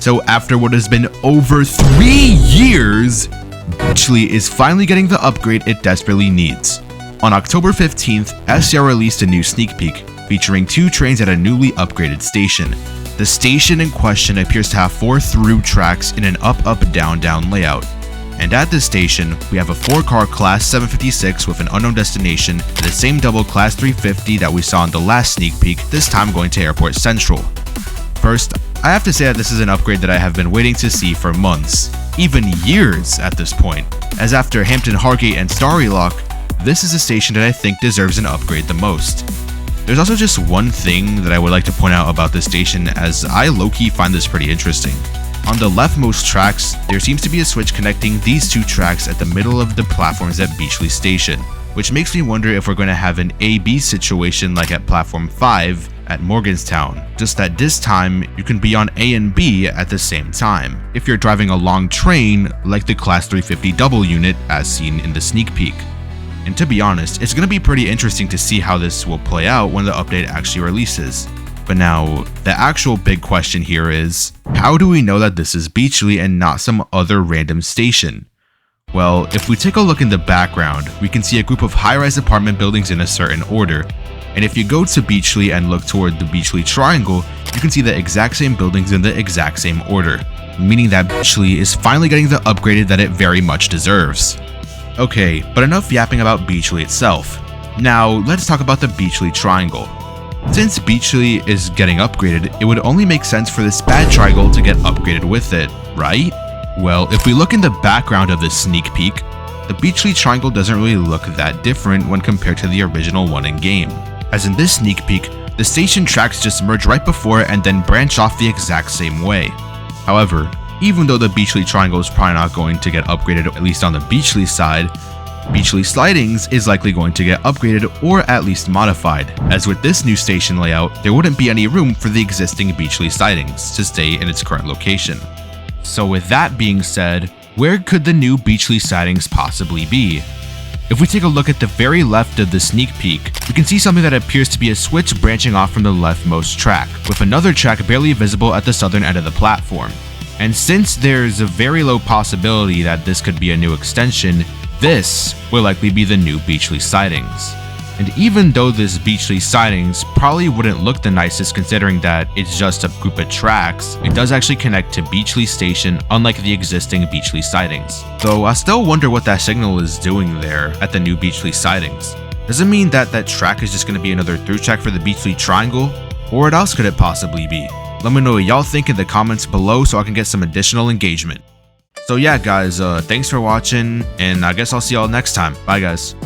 So after what has been over 3 years, Beechley is finally getting the upgrade it desperately needs. On October 15th, SCR released a new sneak peek, featuring 2 trains at a newly upgraded station. The station in question appears to have 4 through tracks in an up-up-down-down layout. And at this station, we have a 4-car Class 756 with an unknown destination and the same double Class 350 that we saw in the last sneak peek, this time going to Airport Central. First, I have to say that this is an upgrade that I have been waiting to see for months, even years at this point, as after Hampton Hargate and Starry Lock, this is a station that I think deserves an upgrade the most. There's also just one thing that I would like to point out about this station, as I low-key find this pretty interesting. On the leftmost tracks, there seems to be a switch connecting these 2 tracks at the middle of the platforms at Beechley Station, which makes me wonder if we're going to have an A-B situation like at Platform 5 at Morganstown, just that this time you can be on A and B at the same time, if you're driving a long train like the Class 350 double unit as seen in the sneak peek. And to be honest, it's going to be pretty interesting to see how this will play out when the update actually releases. But now, the actual big question here is, how do we know that this is Beechley and not some other random station? Well, if we take a look in the background, we can see a group of high-rise apartment buildings in a certain order. And if you go to Beechley and look toward the Beechley triangle, you can see the exact same buildings in the exact same order, meaning that Beechley is finally getting the upgrade that it very much deserves. Okay, but enough yapping about Beechley itself. Now, let's talk about the Beechley triangle. Since Beechley is getting upgraded, it would only make sense for this bad triangle to get upgraded with it, right? Well, if we look in the background of this sneak peek, the Beechley triangle doesn't really look that different when compared to the original one in game. As in this sneak peek, the station tracks just merge right before and then branch off the exact same way. However, even though the Beechley triangle is probably not going to get upgraded, at least on the Beechley side, Beechley Sidings is likely going to get upgraded or at least modified, as with this new station layout, there wouldn't be any room for the existing Beechley Sidings to stay in its current location. So with that being said, where could the new Beechley Sidings possibly be? If we take a look at the very left of the sneak peek, we can see something that appears to be a switch branching off from the leftmost track, with another track barely visible at the southern end of the platform. And since there's a very low possibility that this could be a new extension, this will likely be the new Beechley Sidings. And even though this Beechley Sidings probably wouldn't look the nicest considering that it's just a group of tracks, it does actually connect to Beechley Station unlike the existing Beechley Sidings. Though I still wonder what that signal is doing there at the new Beechley Sidings. Does it mean that that track is just going to be another through track for the Beechley Triangle? Or what else could it possibly be? Let me know what y'all think in the comments below so I can get some additional engagement. So yeah guys, thanks for watching, and I guess I'll see y'all next time. Bye guys.